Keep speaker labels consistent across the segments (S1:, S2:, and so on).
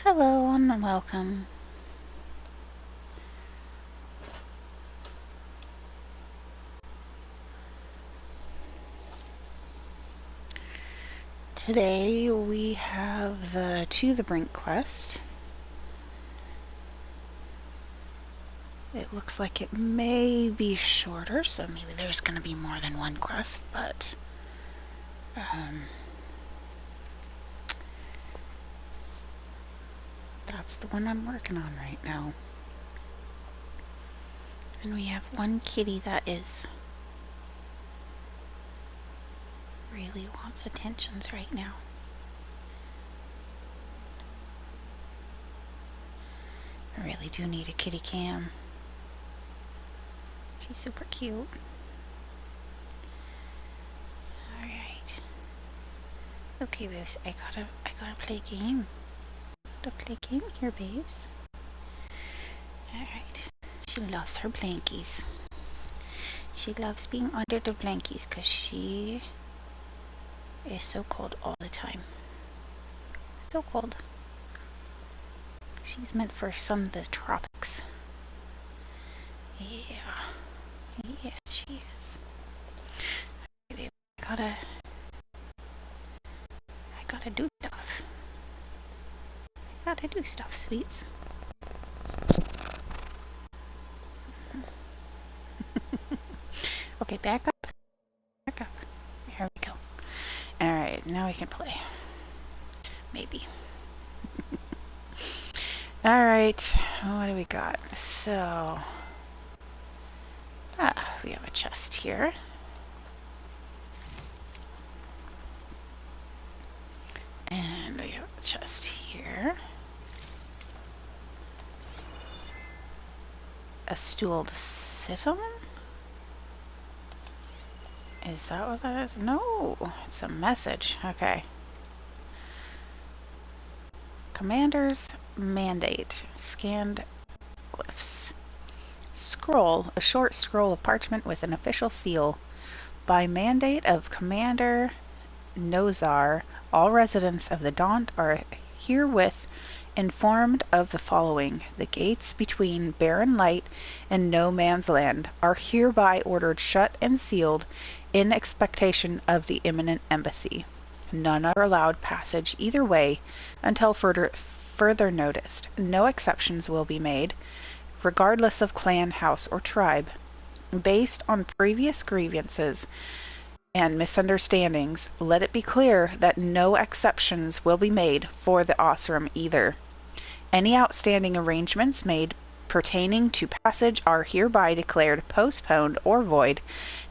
S1: Hello and welcome. Today we have the To the Brink quest. It looks like it may be shorter, so maybe there's going to be more than one quest, but that's the one I'm working on right now. And we have one kitty that really wants attentions right now. I really do need a kitty cam. She's super cute. Alright. Okay, babes, I gotta play a game. Play a game here, babes. Alright. She loves her blankies. She loves being under the blankies because she is so cold all the time. So cold. She's meant for some of the tropics. Yeah. Yes, she is. Baby, I gotta do stuff. I gotta do stuff, sweets. Okay, back up. Back up. Here we go. Alright, now we can play. Maybe. Alright, what do we got? So, we have a chest here. And we have a chest here. A stool to sit on? Is that what that is? No, it's a message. Okay. Commander's mandate. Scanned glyphs. Scroll. A short scroll of parchment with an official seal. By mandate of Commander Nozar, all residents of the Daunt are herewith informed of the following. The gates between Barren Light and No Man's Land are hereby ordered shut and sealed in expectation of the imminent embassy. None are allowed passage either way until further noticed. No exceptions will be made, regardless of clan, house, or tribe. Based on previous grievances and misunderstandings, let it be clear that no exceptions will be made for the Osram either. Any outstanding arrangements made pertaining to passage are hereby declared postponed or void,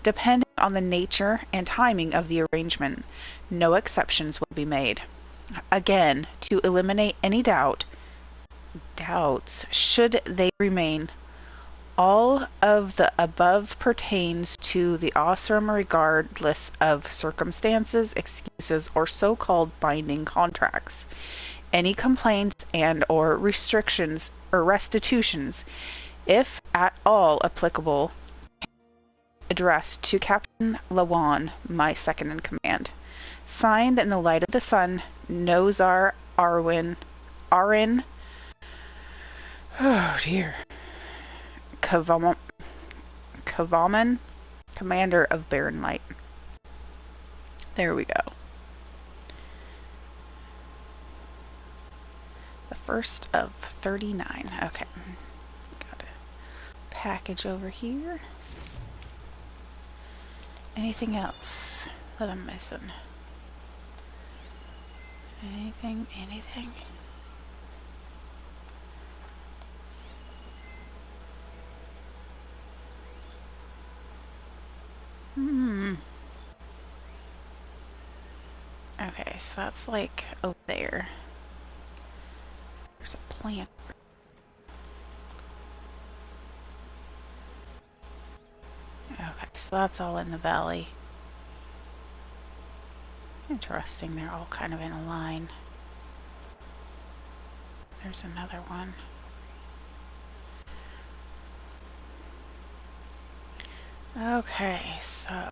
S1: depending on the nature and timing of the arrangement. No exceptions will be made. Again, to eliminate any doubts, should they remain, all of the above pertains to the Osram regardless of circumstances, excuses, or so-called binding contracts. Any complaints and or restrictions or restitutions, if at all applicable, addressed to Captain Lawan, my second in command. Signed in the light of the sun, Nozar Arin, oh dear, Kavaman, commander of Barren Light. There we go. The first of 39. Okay. Got a package over here. Anything else that I'm missing? Anything? Okay, so that's like over there. There's a plant. Okay, so that's all in the valley. Interesting, they're all kind of in a line. There's another one. Okay, so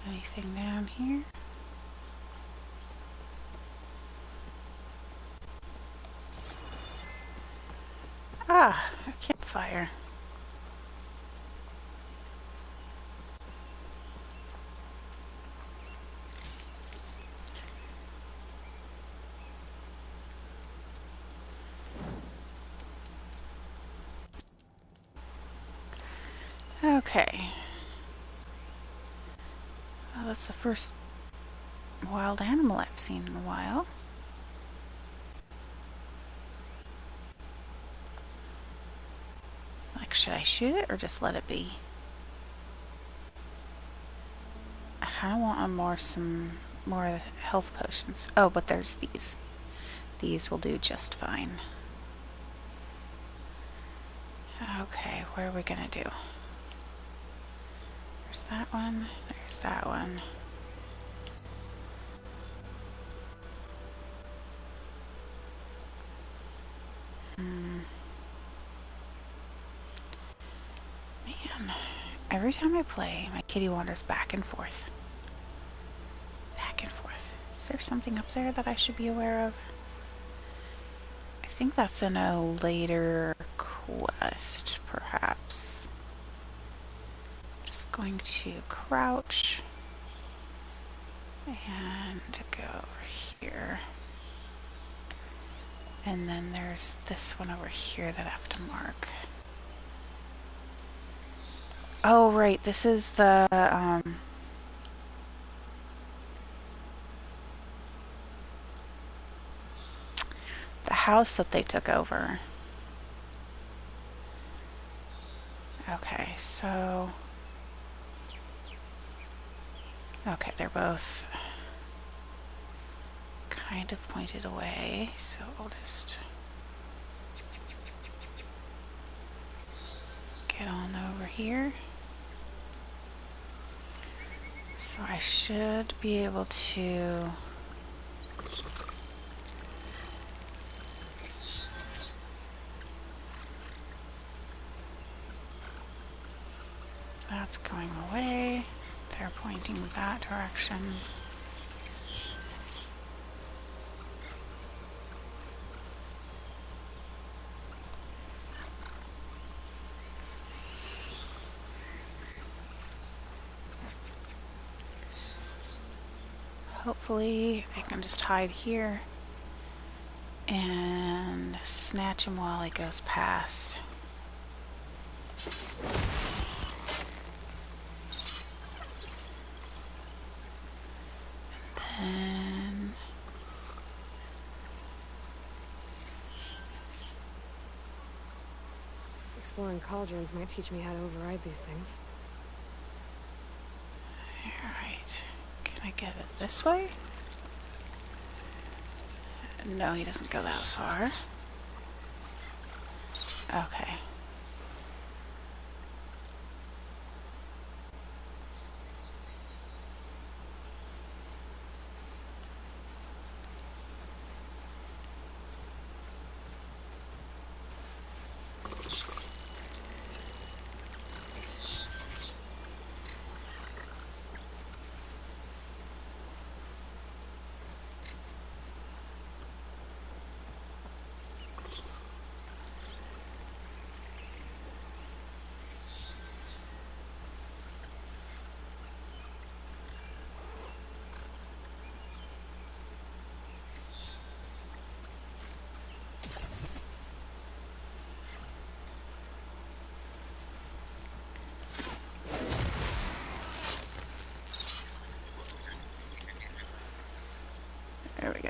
S1: anything down here? Ah, a campfire. Okay. Well, that's the first wild animal I've seen in a while. Like, should I shoot it or just let it be? I kind of want some more health potions. Oh, but there's these. These will do just fine. Okay, what are we gonna do? There's that one. There's that one. Man, every time I play, my kitty wanders back and forth. Back and forth. Is there something up there that I should be aware of? I think that's in a later quest, perhaps. Just going to crouch and go over here. And then there's this one over here that I have to mark. Oh, right, this is the house that they took over. Okay, so... Okay, they're both kind of pointed away, so I'll just get on over here. So I should be able to... That's going away. They're pointing that direction. Hopefully I can just hide here and snatch him while he goes past. And
S2: exploring cauldrons might teach me how to override these things.
S1: alright. Can I get it this way? No, he doesn't go that far. Okay. There we go.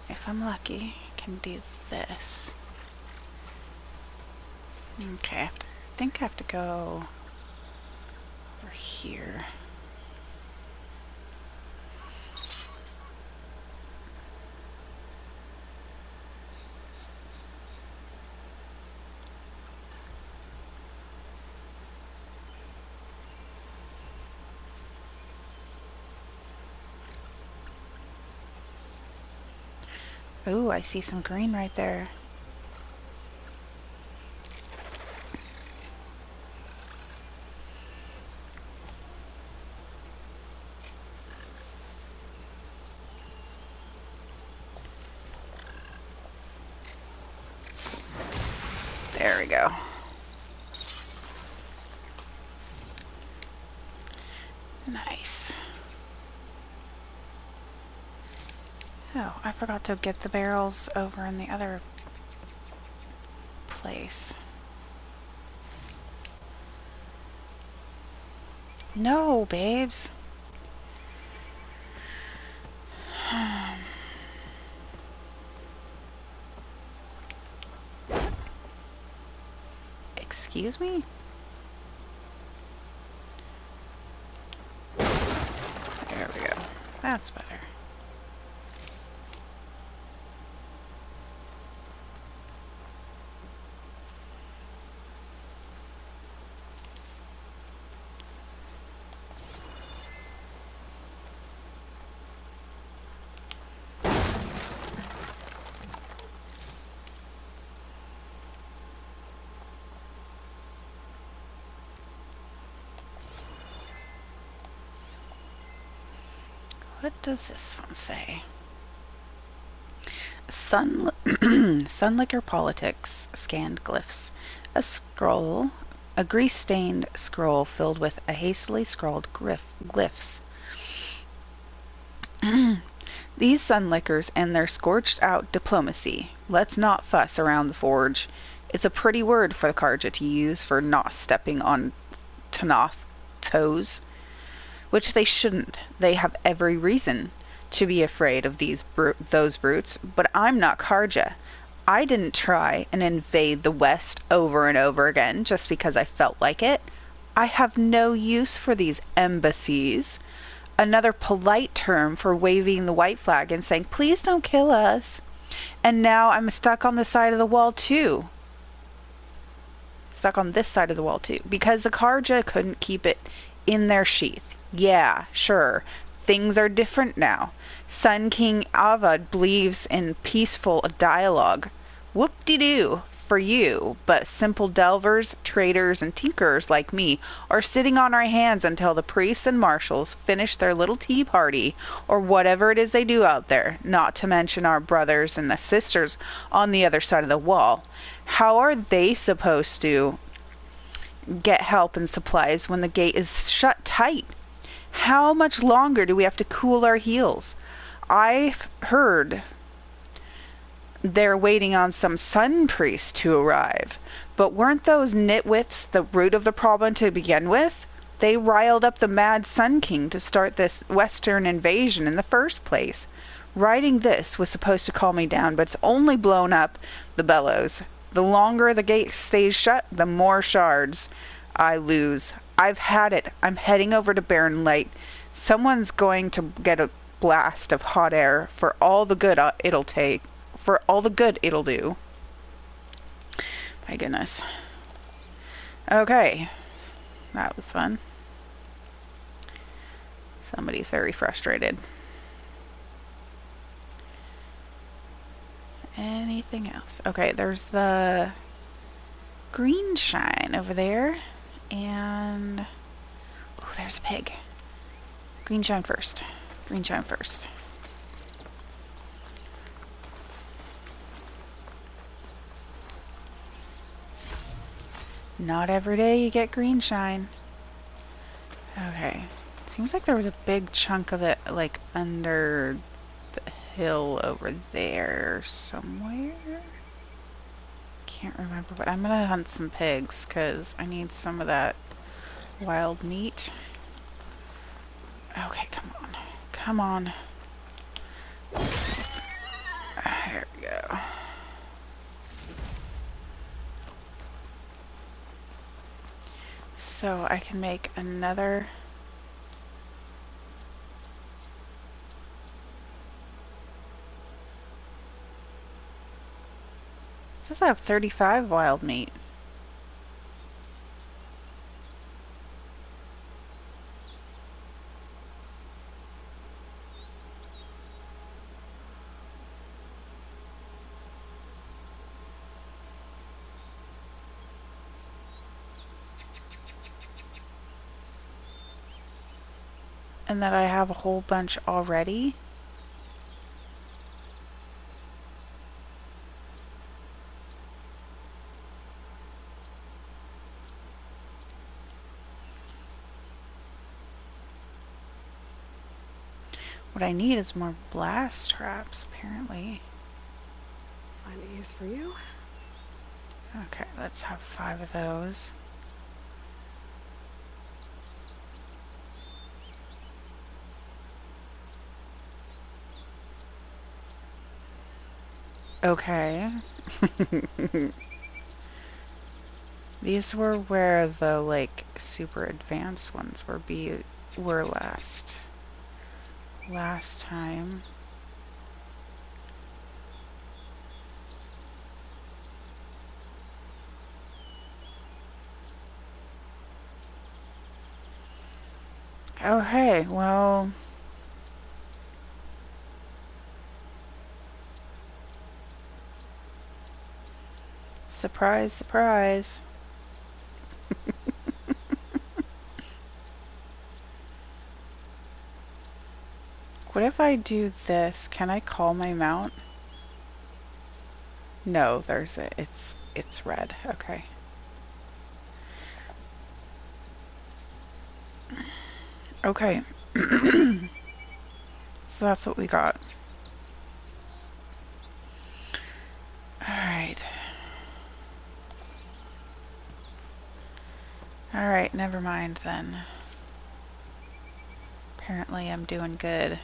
S1: If I'm lucky, I can do this. Okay, I think I have to go over here. Ooh, I see some green right there. There we go. Nice. Oh, I forgot to get the barrels over in the other place. No, babes. Excuse me? There we go. That's better. What does this one say? Sunlicker politics, scanned glyphs. A scroll, a grease-stained scroll filled with a hastily scrawled glyphs. These sunlickers and their scorched-out diplomacy. Let's not fuss around the forge. It's a pretty word for the Karja to use for not stepping on Tanoth toes. Which they shouldn't. They have every reason to be afraid of those brutes, but I'm not Karja. I didn't try and invade the West over and over again just because I felt like it. I have no use for these embassies. Another polite term for waving the white flag and saying, please don't kill us. And now I'm stuck on the side of the wall too. Stuck on this side of the wall too. Because the Karja couldn't keep it in their sheath. Yeah, sure. Things are different now. Sun King Avad believes in peaceful dialogue. Whoop-de-doo for you, but simple delvers, traders, and tinkerers like me are sitting on our hands until the priests and marshals finish their little tea party, or whatever it is they do out there, not to mention our brothers and the sisters on the other side of the wall. How are they supposed to get help and supplies when the gate is shut tight? How much longer do we have to cool our heels? I've heard they're waiting on some sun priest to arrive. But weren't those nitwits the root of the problem to begin with? They riled up the mad Sun King to start this western invasion in the first place. Writing this was supposed to calm me down, but it's only blown up the bellows. The longer the gate stays shut, the more shards I lose. I've had it. I'm heading over to Barren Light. Someone's going to get a blast of hot air for all the good it'll take. For all the good it'll do. My goodness. Okay. That was fun. Somebody's very frustrated. Anything else? Okay, there's the green shine over there. And oh, there's a pig. Green shine first. Green shine first. Not every day you get green shine. Okay. Seems like there was a big chunk of it like under the hill over there somewhere. Can't remember, but I'm gonna hunt some pigs because I need some of that wild meat. Okay, come on. Come on. There we go. So I can make another. It says I have 35 wild meat. And that I have a whole bunch already. What I need is more blast traps, apparently.
S2: Find a use for you?
S1: Okay, let's have 5 of those. Okay. These were where the, like, super advanced ones were last time. Oh, hey, well... Surprise, surprise. What if I do this? Can I call my mount? No, there's it. It's red. Okay. Okay. So that's what we got. Alright. Alright, never mind then. Apparently I'm doing good.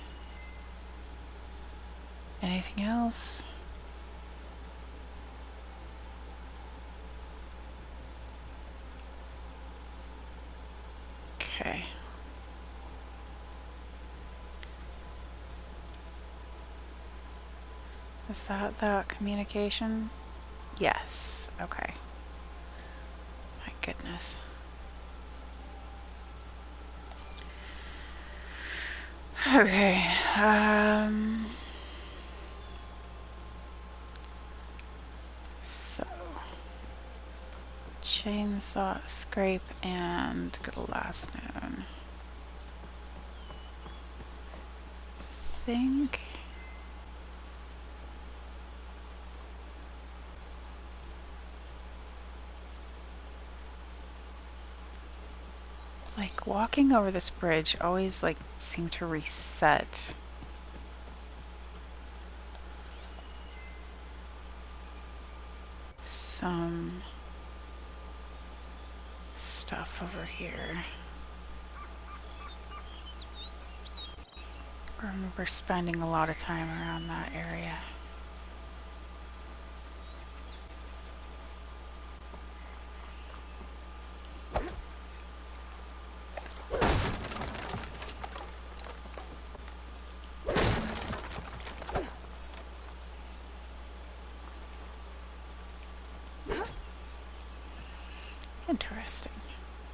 S1: Anything else? Okay. Is that communication? Yes. Okay. My goodness. Okay. So chainsaw, scrape, and glass stone. Think. Like walking over this bridge always like seemed to reset some stuff over here. I remember spending a lot of time around that area. Interesting.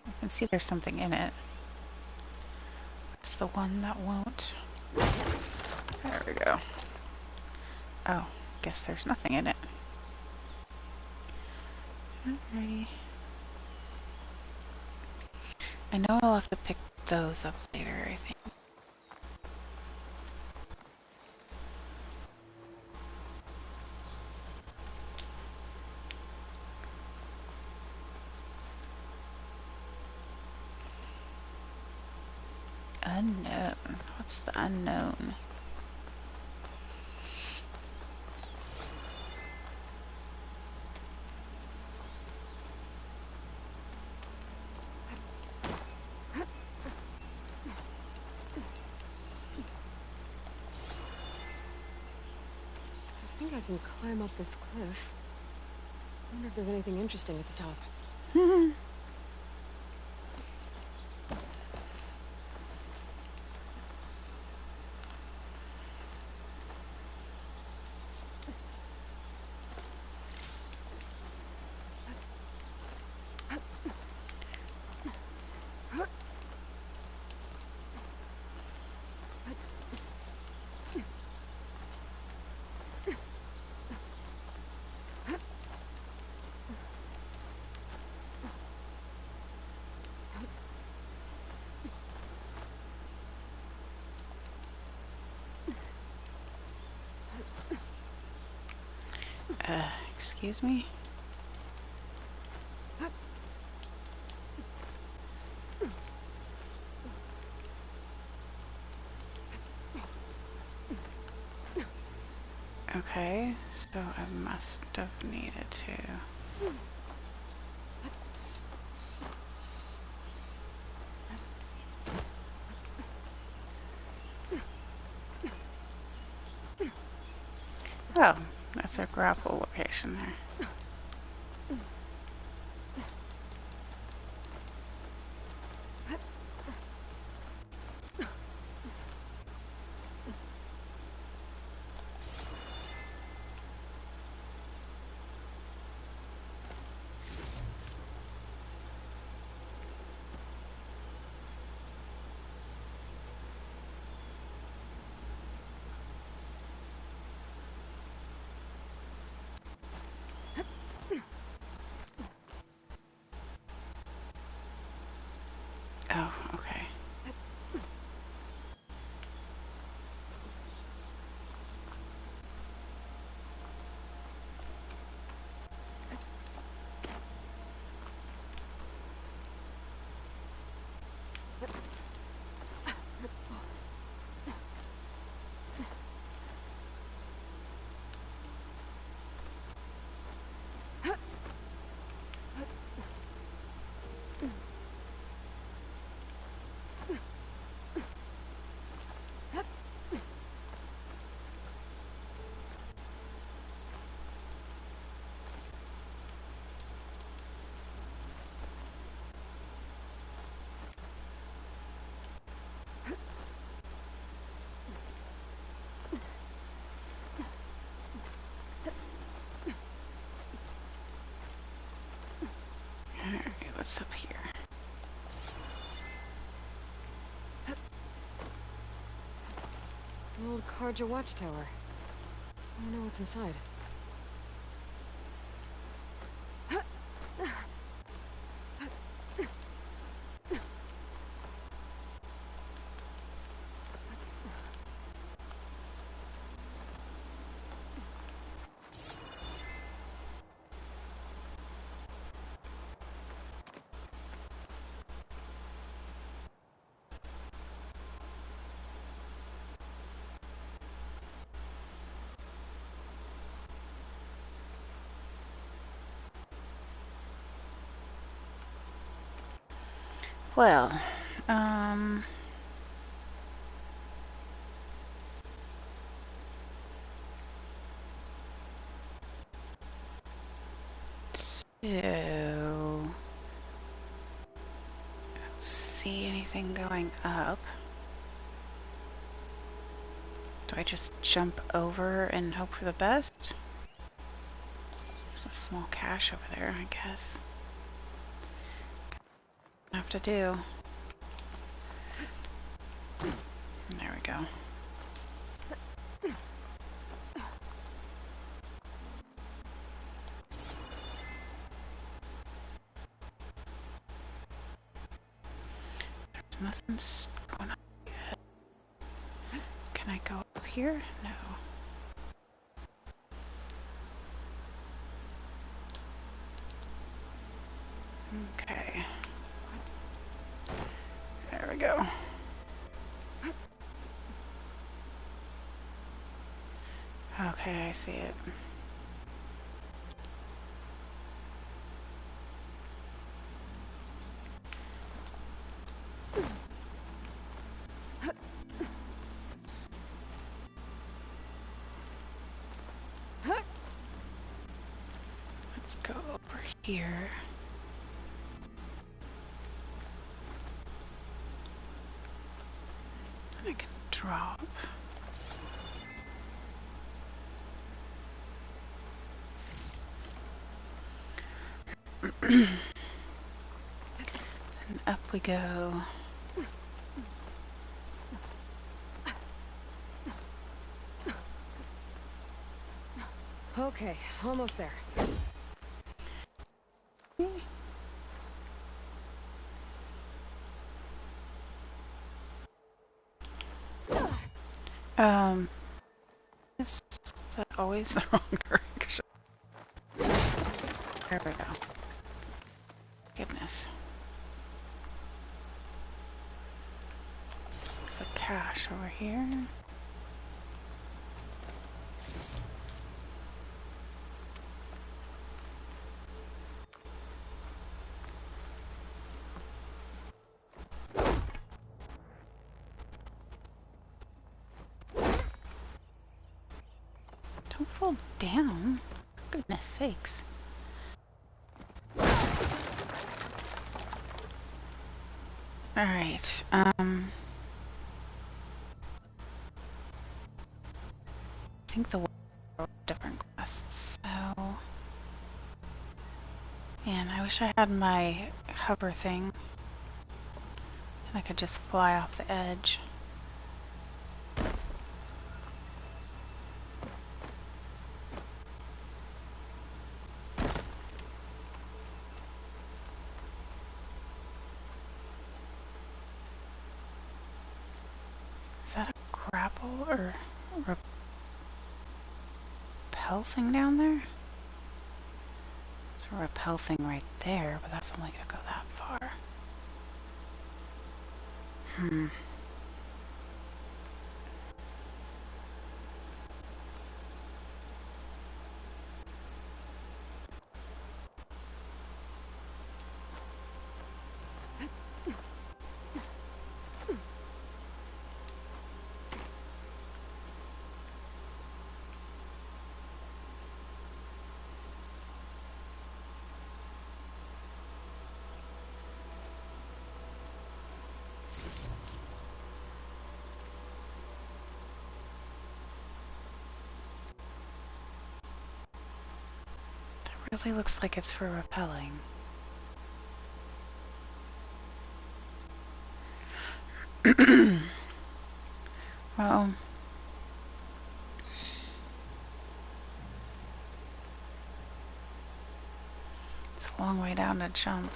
S1: I can see there's something in it. It's the one that won't. There we go. Oh, guess there's nothing in it. Alrighty. I know I'll have to pick those up later, I think. Unknown. What's the unknown?
S2: I think I can climb up this cliff. I wonder if there's anything interesting at the top.
S1: Excuse me? must have needed to. Oh, that's our grapple location there. Oh, okay. Alright, what's up here?
S2: The old Karja watchtower. I don't know what's inside.
S1: Well, so see anything going up? Do I just jump over and hope for the best? There's a small cache over there, I guess. Have to do. There we go. There's nothing going on yet. Can I go up here? No. Okay. There we go. Okay, I see it. Let's go over here. I can drop. And up we go.
S2: Okay, almost there.
S1: Is that always the wrong direction? There we go. Goodness. There's a cache over here. Careful down. Goodness sakes. Alright, I think the different quests, so... Man, I wish I had my hover thing. And I could just fly off the edge. Is that a grapple or repel thing down there? There's a repel thing right there, but that's only gonna go that far. Really looks like it's for repelling. Well, it's a long way down to jump.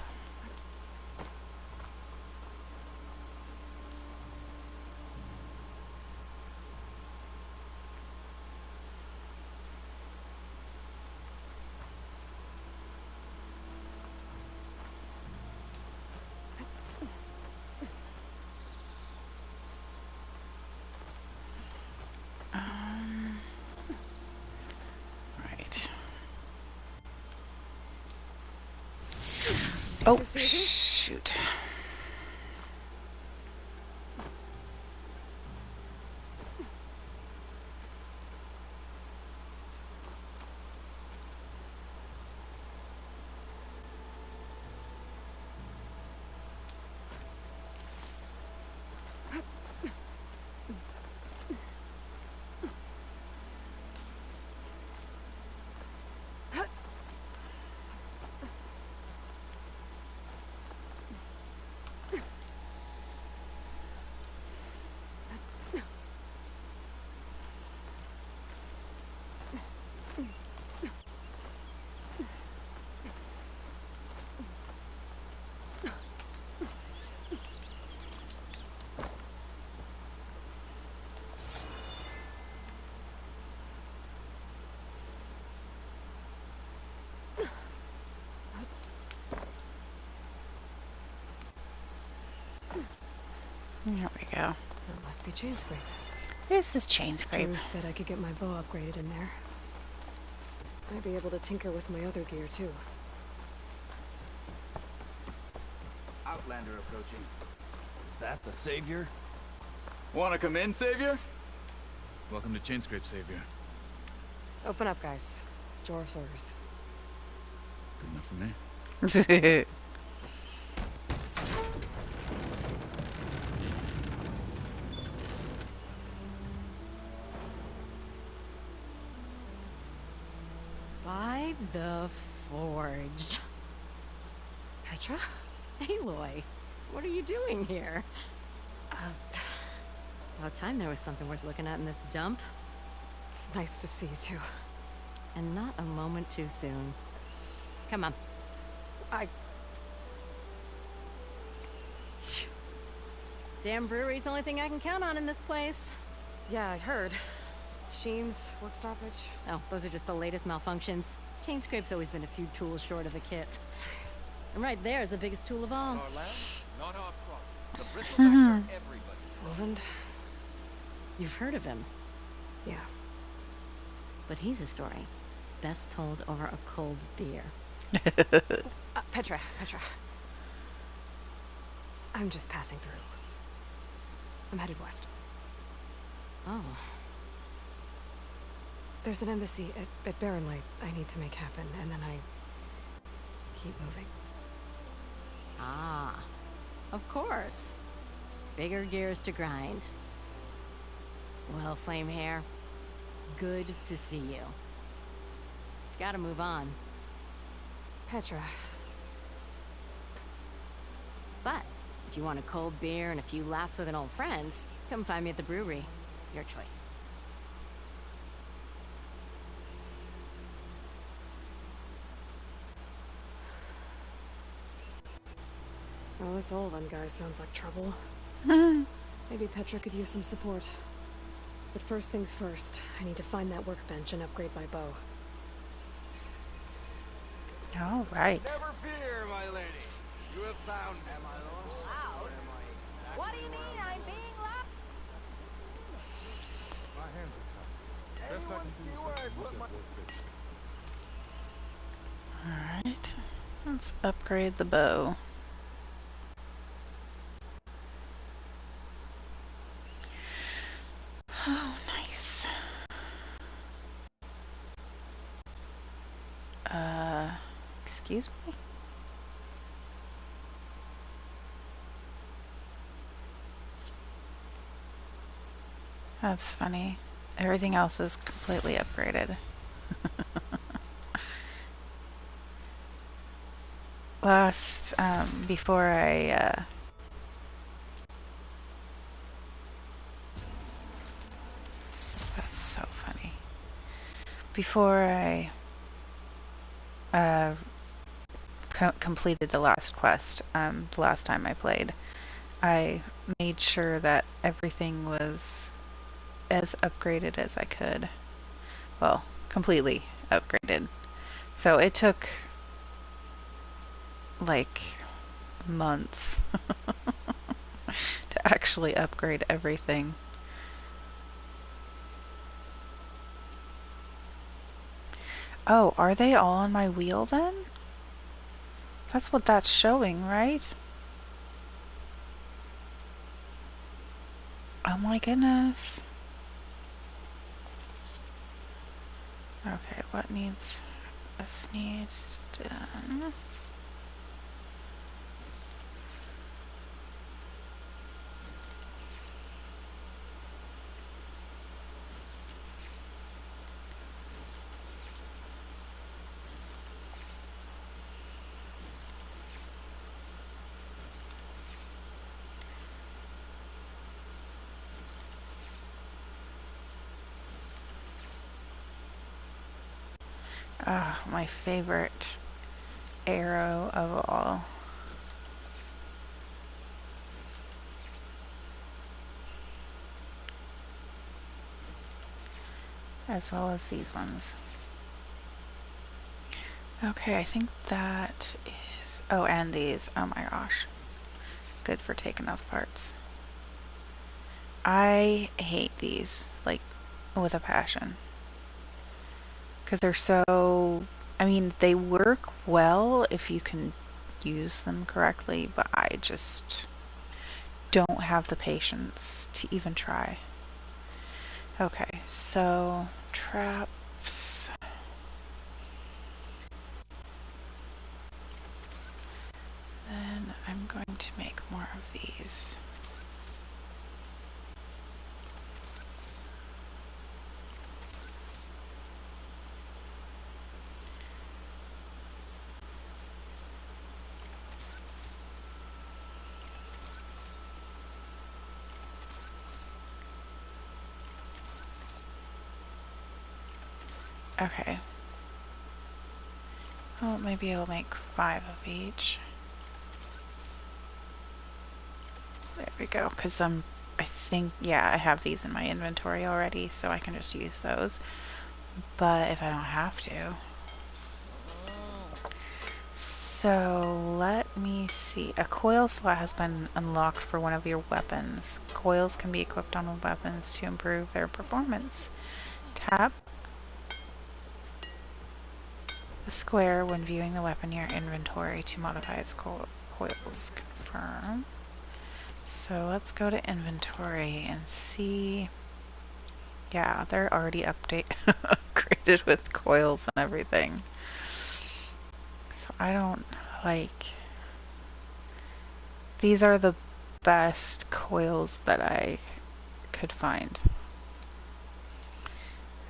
S1: Right. Oh, shoot. There we go.
S2: That must be chain scrape.
S1: This is chain scrape.
S2: Drew said I could get my bow upgraded in there. I'd be able to tinker with my other gear, too.
S3: Outlander approaching. Is that the Savior? Wanna come in, Savior?
S4: Welcome to Chainscrape, Savior.
S2: Open up, guys. Jor's orders.
S4: Good enough for me.
S2: By the Forge. Petra? Aloy, what are you doing here? About time there was something worth looking at in this dump. It's nice to see you, too. And not a moment too soon. Come on. Damn brewery's the only thing I can count on in this place. Yeah, I heard. Machines, work stoppage. Oh, those are just the latest malfunctions. Chainscrape's always been a few tools short of a kit. And right there is the biggest tool of all.
S3: Our land, not our problem. The bristlebacks are everybody's.
S2: Roland?
S1: You've heard of him,
S2: Yeah.
S1: but he's a story best told over a cold beer.
S2: Petra. I'm just passing through. I'm headed west.
S1: Oh.
S2: There's an embassy at Barrenlight I need to make happen, and then I keep moving. Ah, of course. Bigger gears to grind. Well, Flamehair, good to see you. Gotta move on. Petra. But, if you want a cold beer and a few laughs with an old friend, come find me at the brewery. Your choice. Well, this old one guy sounds like trouble. Maybe Petra could use some support. But first things first, I need to find that workbench and upgrade my bow.
S1: All right.
S5: Never fear, my lady. You have found me. Am I lost?
S2: Loud? What do you mean I'm being loud?
S5: My hands are tied. Best I can do is use that workbench.
S1: Alright. Let's upgrade the bow. Oh, nice. Excuse me? That's funny. Everything else is completely upgraded. Before I, that's so funny. Before I, completed the last quest, the last time I played, I made sure that everything was as upgraded as I could. Well, completely upgraded. So it took like months to actually upgrade everything. Oh, are they all on my wheel then? That's what that's showing, right? Oh my goodness. Okay, what needs... This needs done. Ah, my favorite arrow of all. As well as these ones. Okay, I think that is... Oh, and these. Oh my gosh. Good for taking off parts. I hate these, like, with a passion. Because they're so... I mean, they work well if you can use them correctly, but I just don't have the patience to even try. Okay, so traps. Then I'm going to make more of these. Okay. Well, maybe I'll make 5 of each. There we go, because I think, yeah, I have these in my inventory already, so I can just use those. But if I don't have to... So, let me see. A coil slot has been unlocked for one of your weapons. Coils can be equipped on weapons to improve their performance. Tap the square when viewing the weapon in your inventory to modify its coils. Confirm. So let's go to inventory and see. Yeah, they're already decorated with coils and everything. So I don't like... These are the best coils that I could find.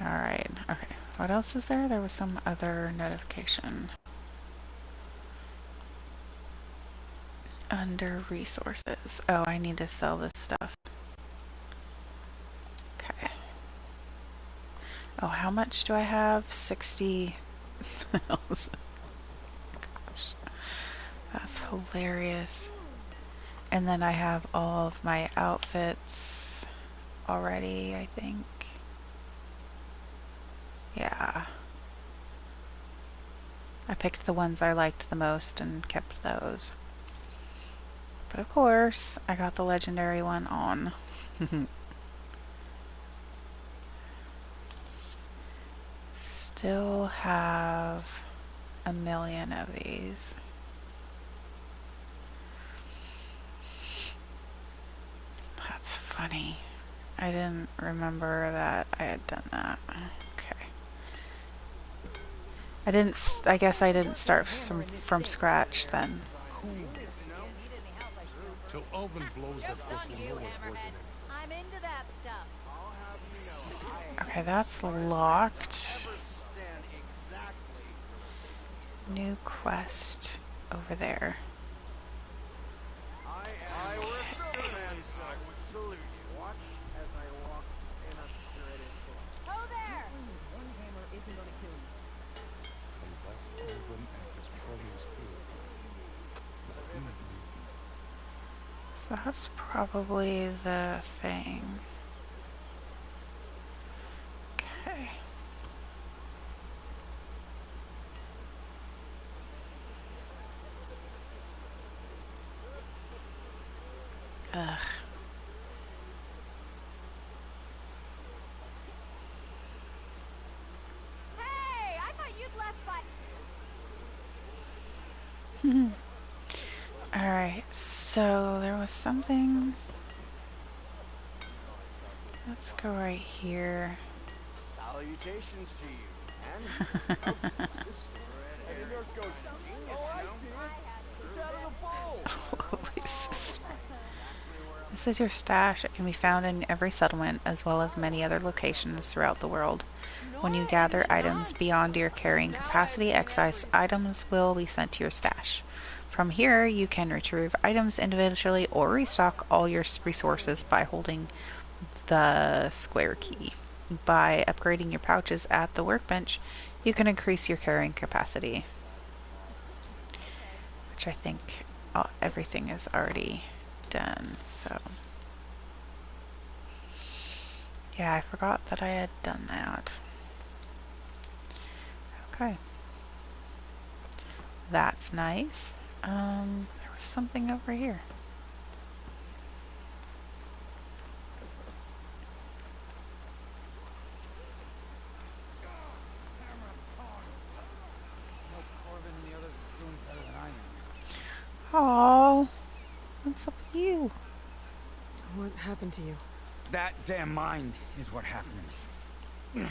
S1: Alright, okay. What else is there? There was some other notification. Under resources. Oh, I need to sell this stuff. Okay. Oh, how much do I have? 60,000. Gosh, that's hilarious. And then I have all of my outfits already, I think. Yeah. I picked the ones I liked the most and kept those. But of course, I got the legendary one on. Still have a million of these. That's funny. I didn't remember that I had done that. Okay. I guess I didn't start from scratch then.
S5: Till Alvin blows that whistle, no one's working.
S2: I'm into that stuff.
S1: Okay, that's locked. New quest over there.
S5: I were a Superman, so I would salute you. Watch as I walk in a shredded book.
S2: Oh, there!
S6: One hammer isn't gonna kill you.
S5: Unless Alvin and his brothers here.
S1: So that's probably the thing. Okay. Ugh.
S2: Hey, I thought you'd left by...
S1: Alright, so there was something. Let's go right here.
S5: Salutations to you. And sister. And your ghost. Oh, I see it. It's out of the bowl.
S1: Lovely sister. This is your stash. It can be found in every settlement as well as many other locations throughout the world. When you gather items beyond your carrying capacity, excise items will be sent to your stash. From here, you can retrieve items individually or restock all your resources by holding the square key. By upgrading your pouches at the workbench, you can increase your carrying capacity. Which I think everything is already done, so... Yeah, I forgot that I had done that. Okay. That's nice. There was something over here. Oh, what's up with you?
S2: What happened to you?
S7: That damn mine is what happened to me.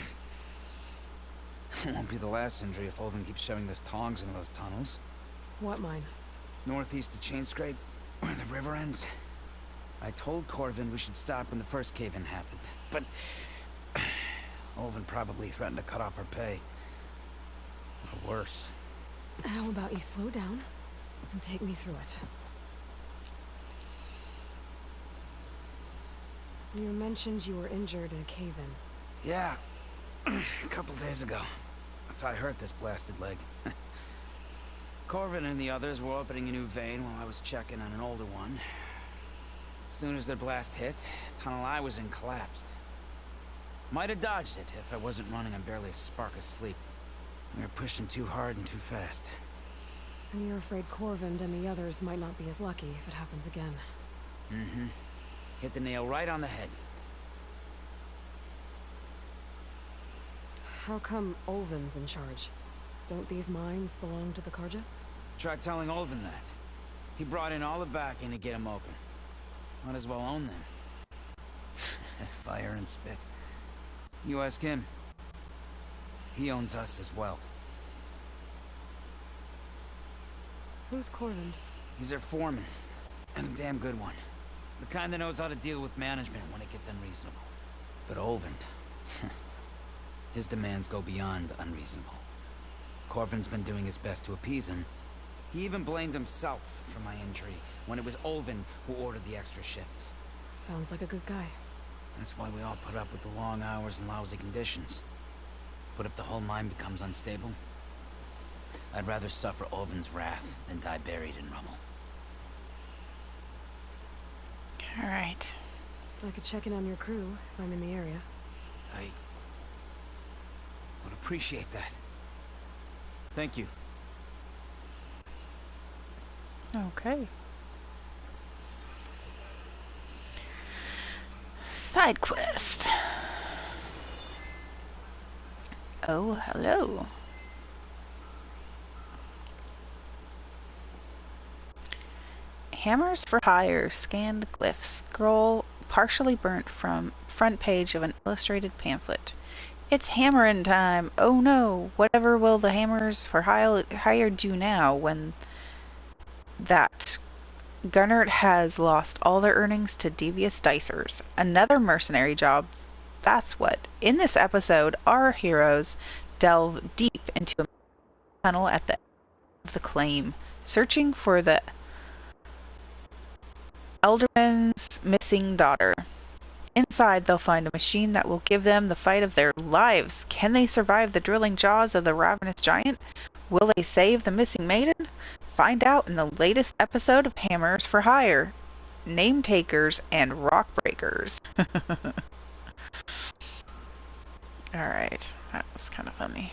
S7: It won't be the last injury if Olvin keeps shoving those tongs into those tunnels.
S2: What mine?
S7: Northeast of Chainscrape, where the river ends. I told Corvin we should stop when the first cave-in happened, but... Olvin probably threatened to cut off our pay. Or worse.
S2: How about you slow down and take me through it? You mentioned you were injured in a cave-in.
S7: Yeah, a couple days ago. That's how I hurt this blasted leg. Corvin and the others were opening a new vein while I was checking on an older one. As soon as their blast hit, the tunnel I was in collapsed. Might have dodged it if I wasn't running on barely a spark of sleep. We were pushing too hard and too fast.
S2: And you're afraid Corvin and the others might not be as lucky if it happens again.
S7: Mm-hmm. Hit the nail right on the head.
S2: How come Olvin's in charge? Don't these mines belong to the Karja?
S7: Try telling Olvin that. He brought in all the backing to get them open. Might as well own them. Fire and spit. You ask him. He owns us as well.
S2: Who's Corvin?
S7: He's their foreman, and a damn good one. The kind that knows how to deal with management when it gets unreasonable. But Olvend, his demands go beyond unreasonable. Corvin's been doing his best to appease him. He even blamed himself for my injury when it was Olvend who ordered the extra shifts.
S2: Sounds like a good guy.
S7: That's why we all put up with the long hours and lousy conditions. But if the whole mine becomes unstable, I'd rather suffer Olvend's wrath than die buried in rubble.
S1: Alright.
S2: I could check in on your crew if I'm in the area.
S7: I would appreciate that. Thank you.
S1: Okay. Side quest. Oh, hello. Hammers for hire. Scanned glyphs. Scroll partially burnt from front page of an illustrated pamphlet. It's hammerin' time. Oh no. Whatever will the hammers for hire do now when that Gunnert has lost all their earnings to devious dicers? Another mercenary job. That's what. In this episode, our heroes delve deep into a tunnel at the end of the claim, searching for the Elderman's missing daughter. Inside, they'll find a machine that will give them the fight of their lives. Can they survive the drilling jaws of the ravenous giant? Will they save the missing maiden? Find out in the latest episode of Hammers for Hire. Name takers and rock breakers. Alright, that was kind of funny.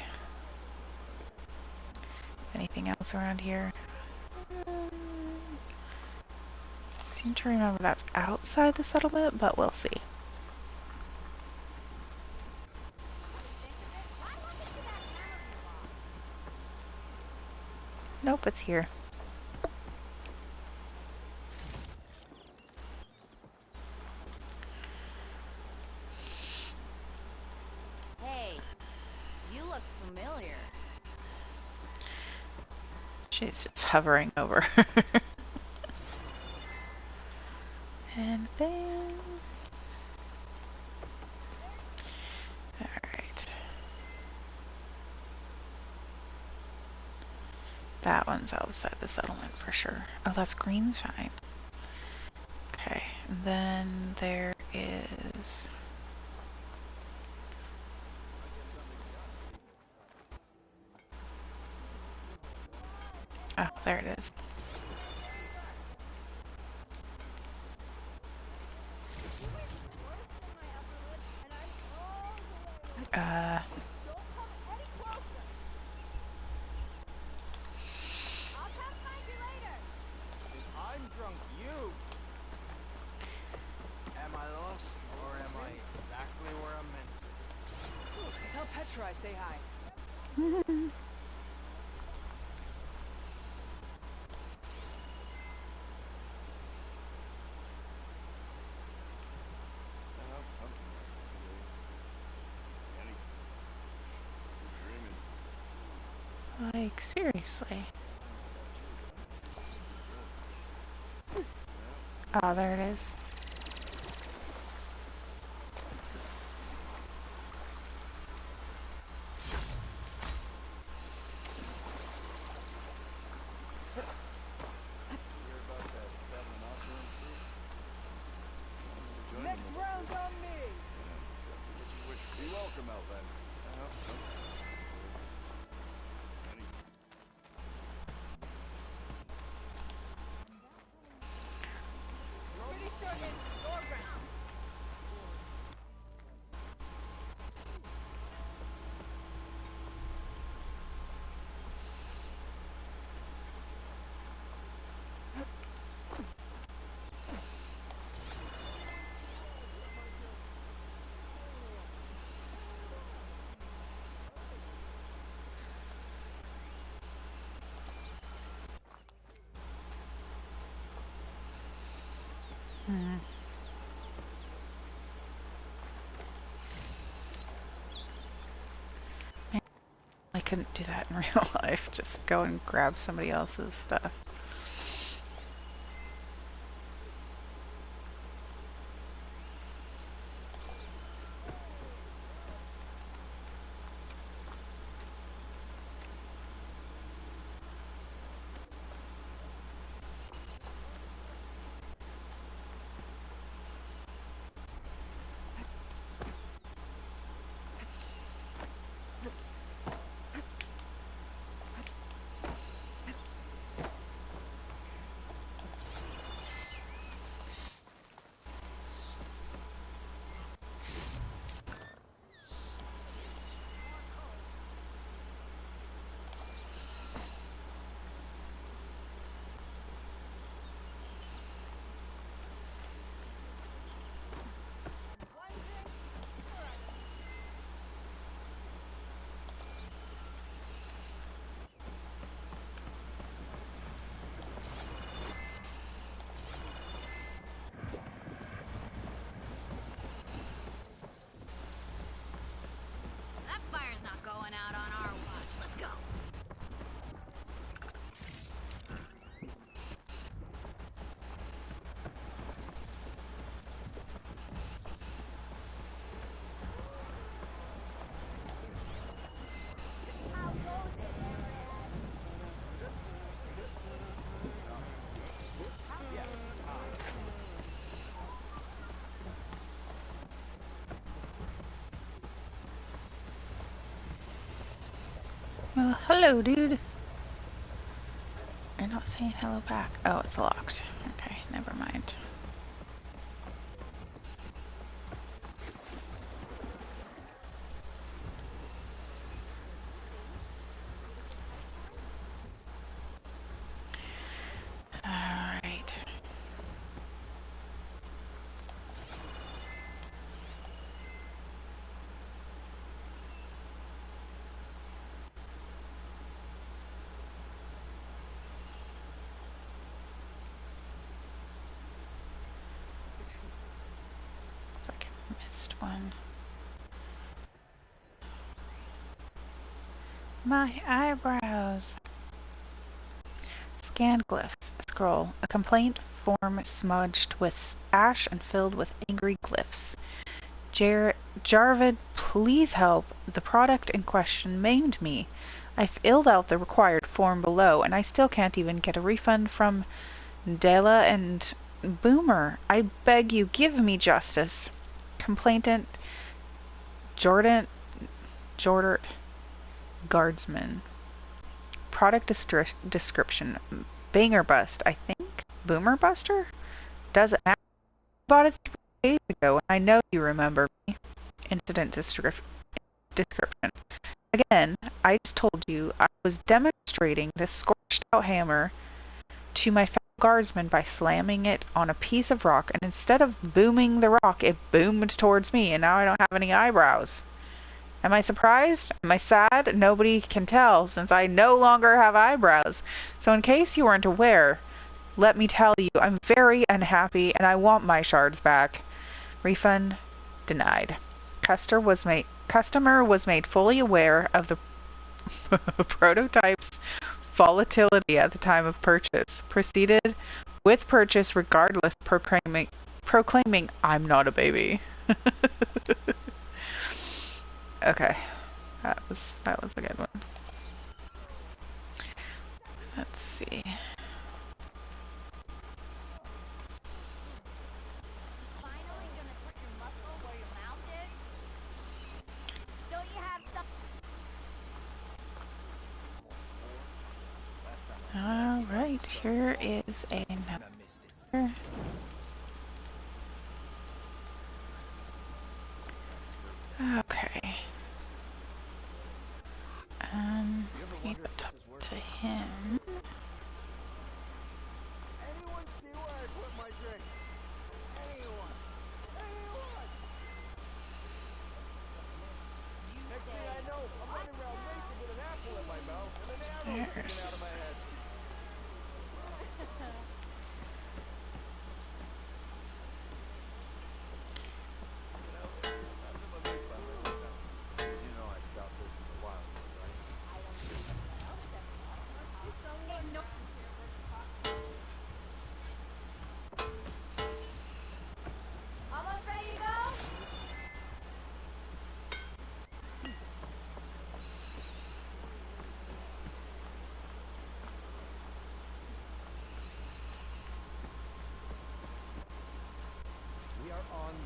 S1: Anything else around here? Seem to remember that's outside the settlement, but we'll see. Nope, it's here.
S8: Hey, you look familiar.
S1: She's just hovering over her. And then... Alright. That one's outside the settlement for sure. Oh, that's Greenshine. Okay, and then there is... Oh, there it is.
S5: I'm drunk, you! Am I lost, or am I exactly where I'm meant to?
S6: Tell Petra I say hi.
S1: Like, seriously. Oh, there it is.
S6: Next round's on me!
S5: Be welcome, Outlander.
S6: Pretty sure they
S1: couldn't do that in real life. Just go and grab somebody else's stuff.
S8: That fire's not going out on our watch. Let's go.
S1: Well, hello, dude. You're not saying hello back. Oh, it's locked. Okay, never mind. Alright. Looks like I missed one. My eyebrows. Scan glyphs. Scroll. A complaint form smudged with ash and filled with angry glyphs. Jarvid, please help. The product in question maimed me. I filled out the required form below, and I still can't even get a refund from Dela and Boomer. I beg you, give me justice. Complainant Jordert Guardsman. Product description. Banger bust, I think. Boomer Buster? Doesn't matter. I bought it 3 days ago, and I know you remember me. Incident description. Again, I just told you I was demonstrating this scorched out hammer to my fellow guardsman by slamming it on a piece of rock, and instead of booming the rock, it boomed towards me, and now I don't have any eyebrows. Am I surprised? Am I sad? Nobody can tell, since I no longer have eyebrows. So in case you weren't aware, let me tell you, I'm very unhappy, and I want my shards back. Refund denied. Customer was made fully aware of the prototype's volatility at the time of purchase. Proceeded with purchase regardless, proclaiming I'm not a baby. Okay. That was a good one. Let's see.
S8: Finally gonna put your muscle where your mouth is? Don't you have some?
S1: Alright, here is another. Okay. Need to talk to him.
S5: Anyone see where I put my drink? Anyone? Anyone? Next thing I know, I'm running around naked with an apple in my mouth and an arrow sticking out of
S1: There's
S5: my head. You know I stopped listening a while ago, right?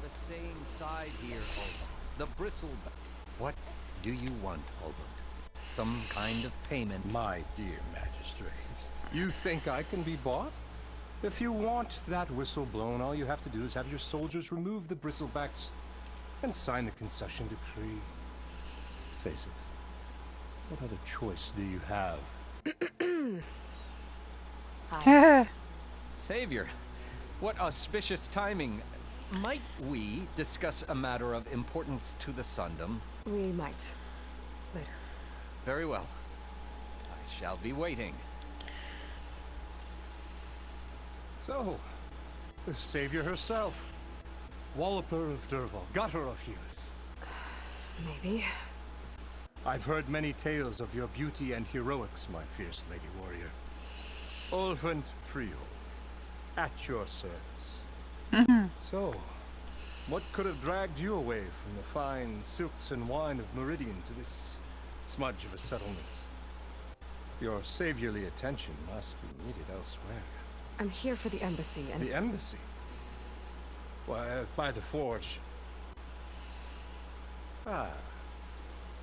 S9: the same side here, Olbert. The bristleback. What do you want, Olbert? Some kind of payment?
S10: My dear magistrate, you think I can be bought? If you want that whistle blown, all you have to do is have your soldiers remove the bristlebacks and sign the concession decree. Face it, what other choice do you have?
S2: Hi.
S9: Savior, what auspicious timing. Might we discuss a matter of importance to the Sundom?
S2: We might. Later.
S9: Very well. I shall be waiting.
S10: So, the savior herself. Walloper of Derval, gutter of youth.
S2: Maybe.
S10: I've heard many tales of your beauty and heroics, my fierce lady warrior. Olfant Freehold, at your service. So, what could have dragged you away from the fine silks and wine of Meridian to this smudge of a settlement? Your saviorly attention must be needed elsewhere.
S2: I'm here for the embassy and...
S10: The embassy? Why, by the forge. Ah.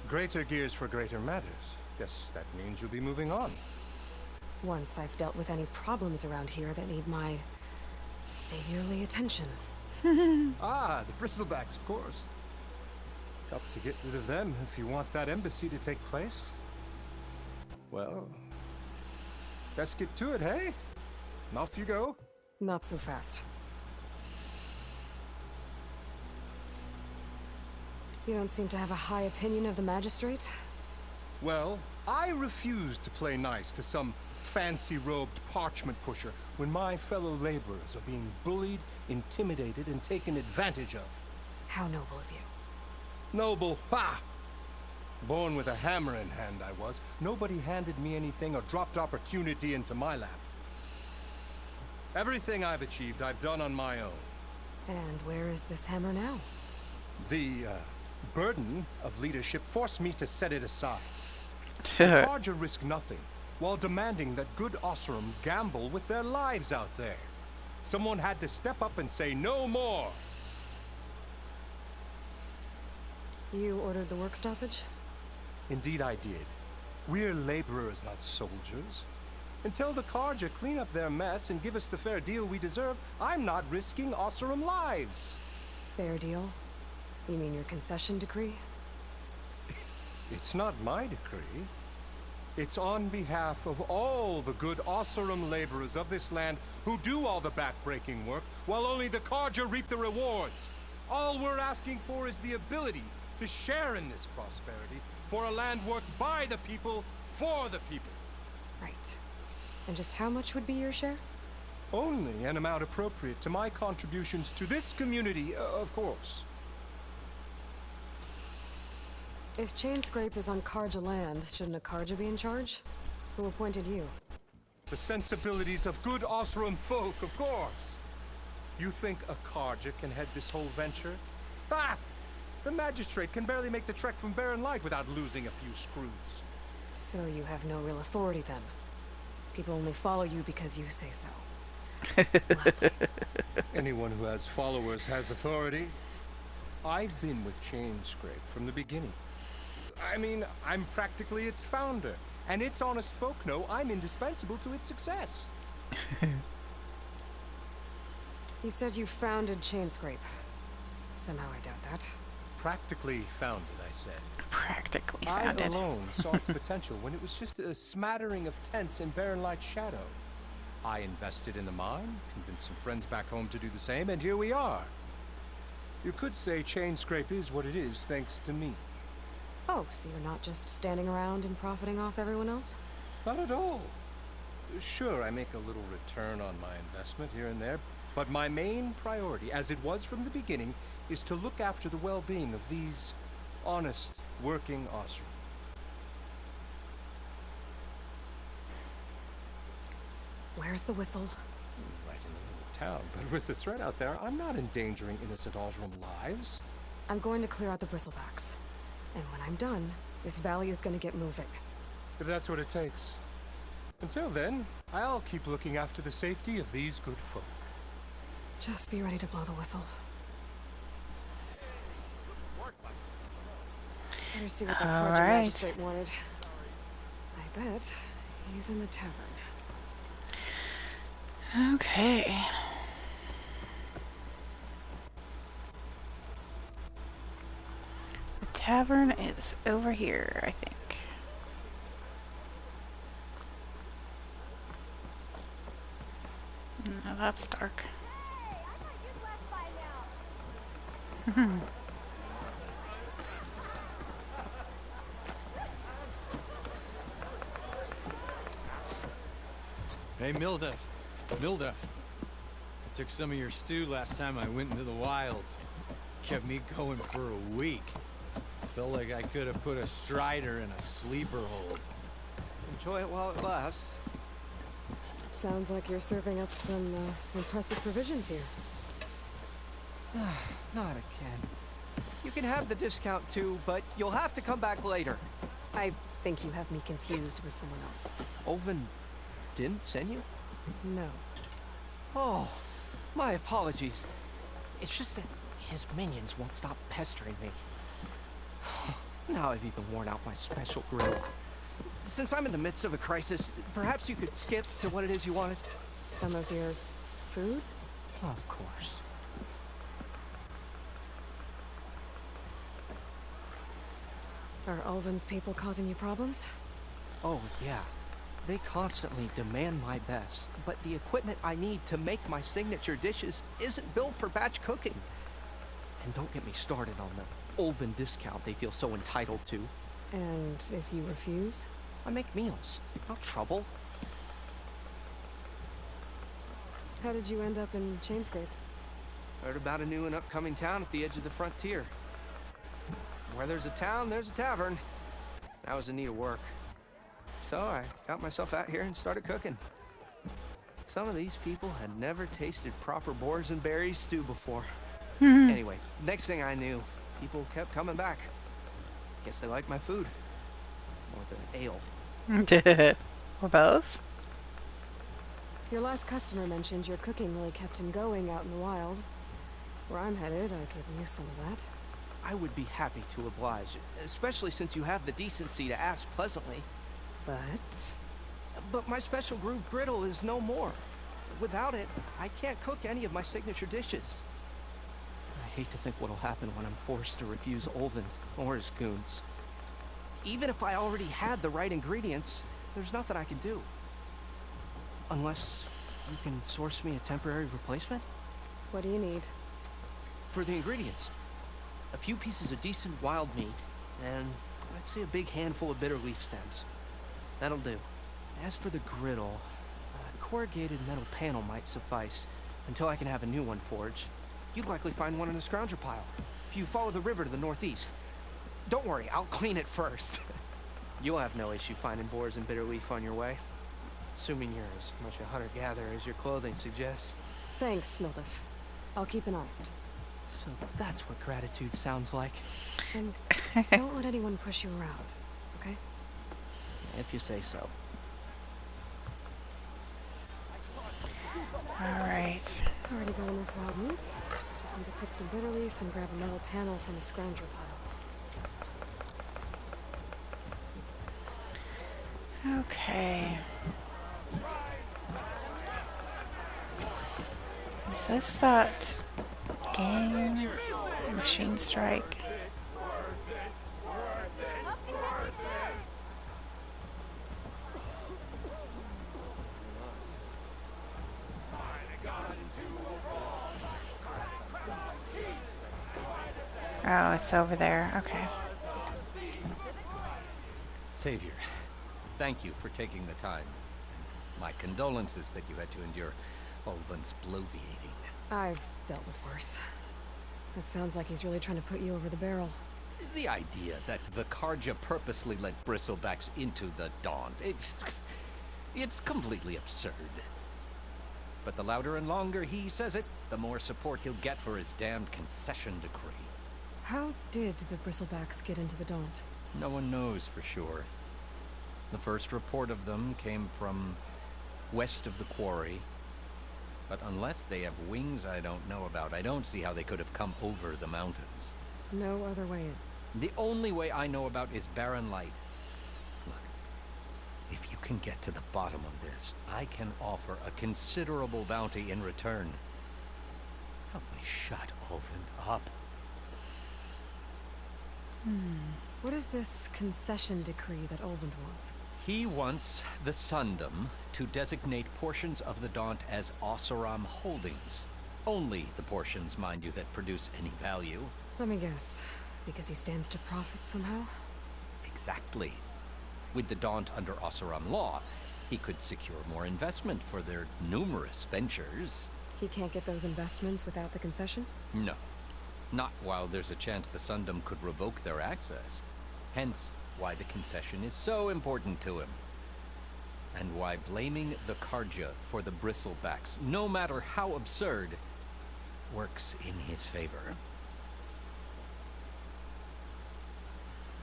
S10: Greater gears for greater matters. Guess that means you'll be moving on.
S2: Once I've dealt with any problems around here that need my saviorly attention.
S10: Ah, the bristlebacks, of course. Got to get rid of them if you want that embassy to take place. Well, best get to it, hey? And off you go.
S2: Not so fast. You don't seem to have a high opinion of the magistrate?
S10: Well, I refuse to play nice to some fancy-robed parchment pusher when my fellow laborers are being bullied, intimidated, and taken advantage of.
S2: How noble of you.
S10: Noble, ha! Born with a hammer in hand, I was. Nobody handed me anything or dropped opportunity into my lap. Everything I've achieved, I've done on my own.
S2: And where is this hammer now?
S10: The, burden of leadership forced me to set it aside. The Carja risk nothing, while demanding that good Osram gamble with their lives out there. Someone had to step up and say no more.
S2: You ordered the work stoppage?
S10: Indeed I did. We're laborers, not soldiers. Until the Carja clean up their mess and give us the fair deal we deserve, I'm not risking Osram lives.
S2: Fair deal? You mean your concession decree?
S10: It's not my decree. It's on behalf of all the good Osram laborers of this land who do all the back-breaking work, while only the Carja reap the rewards. All we're asking for is the ability to share in this prosperity for a land worked by the people, for the people.
S2: Right. And just how much would be your share?
S10: Only an amount appropriate to my contributions to this community, of course.
S2: If Chainscrape is on Carja land, shouldn't a Carja be in charge? Who appointed you?
S10: The sensibilities of good Osram folk, of course. You think a Carja can head this whole venture? Ah! The magistrate can barely make the trek from Barren Light without losing a few screws.
S2: So you have no real authority then? People only follow you because you say so. Lovely.
S10: Anyone who has followers has authority. I've been with Chainscrape from the beginning. I mean, I'm practically its founder, and its honest folk know I'm indispensable to its success.
S2: You said you founded Chainscrape. Somehow I doubt that.
S10: Practically founded, I said.
S1: Practically
S10: I
S1: founded.
S10: alone saw its potential when it was just a smattering of tents in Barren Light's shadow. I invested in the mine, convinced some friends back home to do the same, and here we are. You could say Chainscrape is what it is thanks to me.
S2: Oh, so you're not just standing around and profiting off everyone else?
S10: Not at all. Sure, I make a little return on my investment here and there, but my main priority, as it was from the beginning, is to look after the well-being of these honest, working Osram.
S2: Where's the whistle?
S10: Right in the middle of town, but with the threat out there, I'm not endangering innocent Osram lives.
S2: I'm going to clear out the bristlebacks. And when I'm done, this valley is gonna get moving.
S10: If that's what it takes. Until then, I'll keep looking after the safety of these good folk.
S2: Just be ready to blow the whistle. Better see what that
S1: All
S2: Carja
S1: right.
S2: magistrate wanted. I bet he's in the tavern.
S1: Okay. The tavern is over here, I think. No, that's dark.
S8: Hey, I thought you'd left by now.
S11: Hey, Mildef. Mildef. I took some of your stew last time I went into the wilds. Kept me going for a week. Felt like I could have put a strider in a sleeper hold.
S9: Enjoy it while it lasts.
S2: Sounds like you're serving up some impressive provisions here.
S9: Not again. You can have the discount too, but you'll have to come back later.
S2: I think you have me confused with someone else.
S9: Olvin didn't send you?
S2: No.
S9: Oh, my apologies. It's just that his minions won't stop pestering me. Now I've even worn out my special grill. Since I'm in the midst of a crisis, perhaps you could skip to what it is you wanted?
S2: Some of your food?
S9: Of course.
S2: Are Ulvin's people causing you problems?
S9: Oh, yeah. They constantly demand my best, but the equipment I need to make my signature dishes isn't built for batch cooking. And don't get me started on the Ulvin discount they feel so entitled to.
S2: And if you refuse?
S9: I make meals, not trouble.
S2: How did you end up in Chainscrape?
S9: Heard about a new and upcoming town at the edge of the frontier. Where there's a town, there's a tavern. I was in need of work. So I got myself out here and started cooking. Some of these people had never tasted proper boars and berries stew before. Anyway, next thing I knew, people kept coming back. Guess they liked my food. Or the ale.
S1: Or both?
S2: Your last customer mentioned your cooking really kept him going out in the wild. Where I'm headed, I could use some of that.
S9: I would be happy to oblige, especially since you have the decency to ask pleasantly. But my special groove griddle is no more. Without it, I can't cook any of my signature dishes. I hate to think what'll happen when I'm forced to refuse Olvin or his goons. Even if I already had the right ingredients, there's nothing I can do. Unless you can source me a temporary replacement?
S2: What do you need?
S9: For the ingredients, a few pieces of decent wild meat, and I'd say a big handful of bitter leaf stems. That'll do. As for the griddle, a corrugated metal panel might suffice until I can have a new one forged. You'd likely find one in a scrounger pile if you follow the river to the northeast. Don't worry, I'll clean it first. You'll have no issue finding boars and bitter leaf on your way. Assuming you're as much a hunter-gatherer as your clothing suggests.
S2: Thanks, Mildef. I'll keep an eye out.
S9: So that's what gratitude sounds like.
S2: And don't let anyone push you around, okay?
S9: If you say so.
S1: Alright.
S2: Already got enough wild meat. Just need to pick some bitter leaf and grab a metal panel from a scrounger pile.
S1: Okay. Is this that game? Machine Strike? Oh, it's over there. Okay.
S9: Savior, thank you for taking the time. My condolences that you had to endure Ulvin's bloviating.
S2: I've dealt with worse. It sounds like he's really trying to put you over the barrel.
S9: The idea that the Carja purposely let bristlebacks into the Daunt, it's completely absurd. But the louder and longer he says it, the more support he'll get for his damned concession decree.
S2: How did the bristlebacks get into the Daunt?
S9: No one knows for sure. The first report of them came from west of the quarry. But unless they have wings I don't know about, I don't see how they could have come over the mountains.
S2: No other way in.
S12: The only way I know about is barren light. Look, if you can get to the bottom of this, I can offer a considerable bounty in return. Help me shut Ulvund up.
S2: What is this concession decree that Ulvund wants?
S12: He wants the Sundom to designate portions of the Daunt as Oseram holdings. Only the portions, mind you, that produce any value.
S2: Let me guess. Because he stands to profit somehow?
S12: Exactly. With the Daunt under Oseram law, he could secure more investment for their numerous ventures.
S2: He can't get those investments without the concession?
S12: No. Not while there's a chance the Sundom could revoke their access. Hence, why the concession is so important to him. And why blaming the Karja for the bristlebacks, no matter how absurd, works in his favor.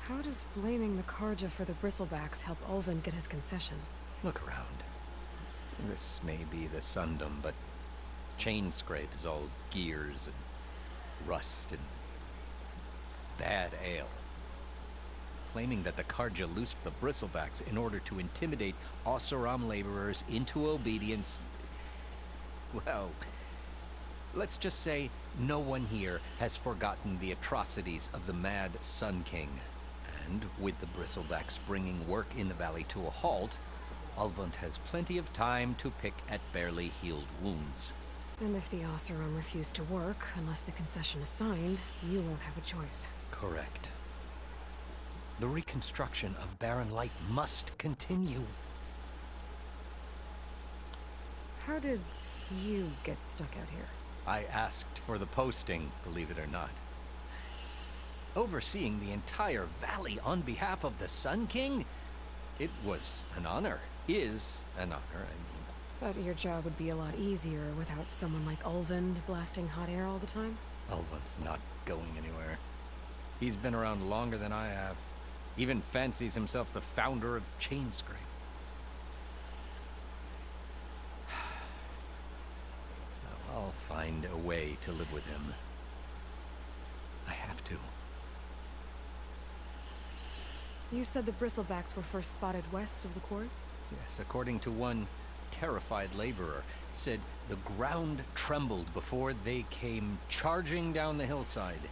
S2: How does blaming the Karja for the bristlebacks help Ulvund get his concession?
S12: Look around. This may be the Sundom, but Chainscrape is all gears and rust and bad ale. Claiming that the Karja loosed the bristlebacks in order to intimidate Oseram laborers into obedience. Well, let's just say no one here has forgotten the atrocities of the Mad Sun King. And with the bristlebacks bringing work in the valley to a halt, Ulvund has plenty of time to pick at barely healed wounds.
S2: And if the Oseram refuse to work, unless the concession is signed, you won't have a choice.
S12: Correct. The reconstruction of Barren Light must continue.
S2: How did you get stuck out here?
S12: I asked for the posting, believe it or not. Overseeing the entire valley on behalf of the Sun King? It was an honor. Is an honor, I mean.
S2: But your job would be a lot easier without someone like Ulvund blasting hot air all the time?
S12: Ulvund's not going anywhere. He's been around longer than I have. Even fancies himself the founder of Chainscrape. I'll find a way to live with him. I have to.
S2: You said the bristlebacks were first spotted west of the quarry?
S12: Yes, according to one terrified laborer, said the ground trembled before they came charging down the hillside.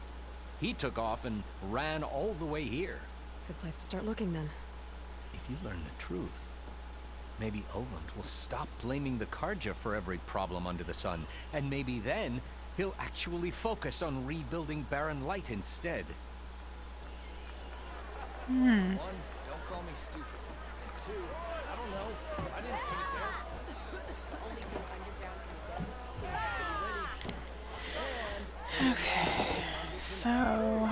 S12: He took off and ran all the way here.
S2: Good place to start looking, then.
S12: If you learn the truth, maybe Ulvund will stop blaming the Karja for every problem under the sun, and maybe then he'll actually focus on rebuilding Barren Light instead.
S5: One, don't call me stupid. And two, I don't know. I didn't put it there. Only been underground in the desert.
S1: Okay, so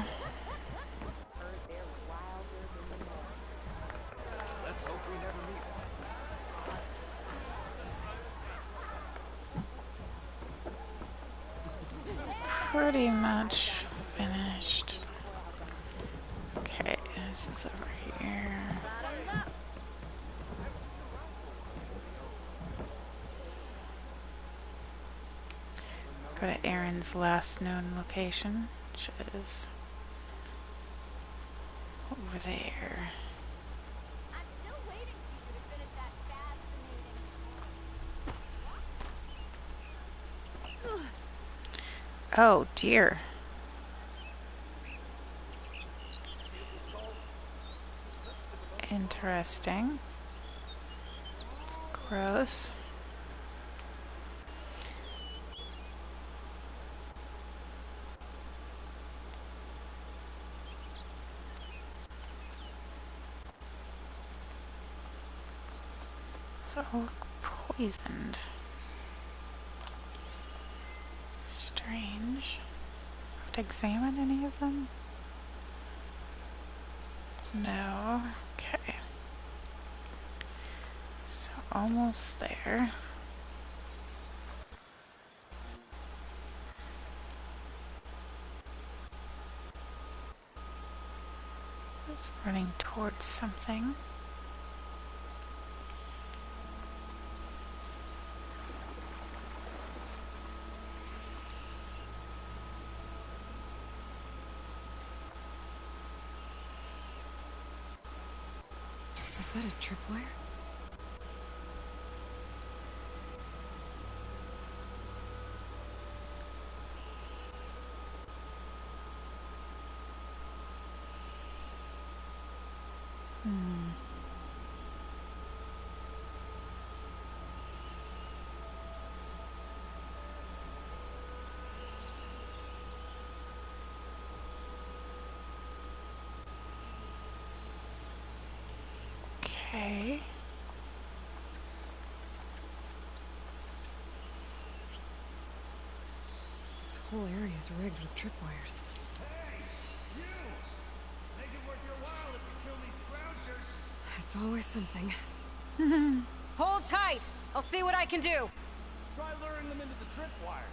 S5: Let's hope we never meet one.
S1: pretty much finished. Okay, this is over here. Go to Aaron's last known location, which is over there.
S8: I'm still waiting for you to finish that fascinating.
S1: Oh dear. Interesting. It's gross. So look poisoned. Strange. Have to examine any of them? No. Okay. So almost there. It's running towards something.
S2: that a tripwire?
S1: Okay.
S2: This whole area is rigged with tripwires. It's always something. Hold tight! I'll see what I can do!
S5: Try luring them into the tripwire.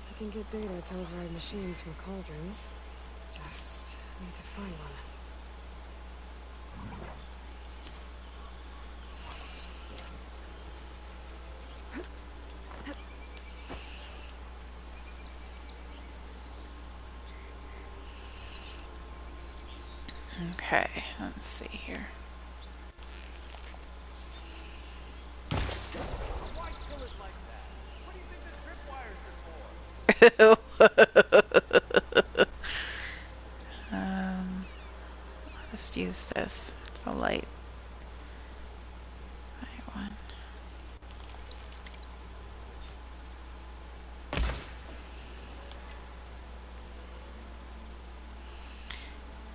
S2: I can get data to override machines from cauldrons. Just need to find one.
S1: Okay, let's see here.
S5: Why kill it like that? What do you think the tripwires are for?
S1: I'll just use this. It's a light. One.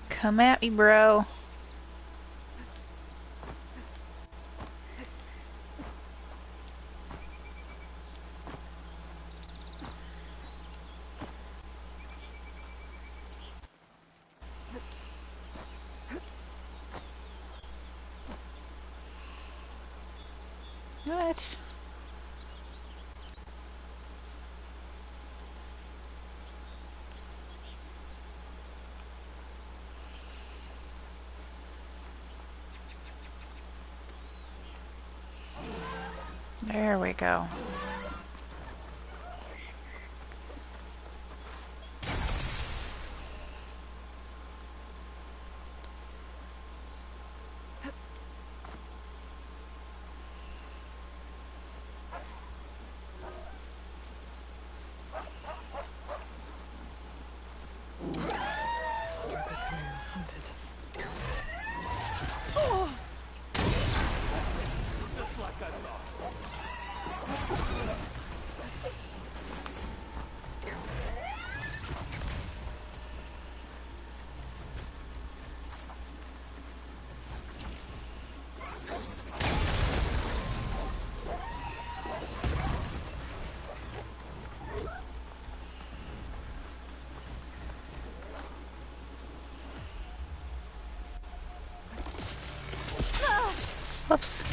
S1: Come at me, bro. What? There we go. Whoops.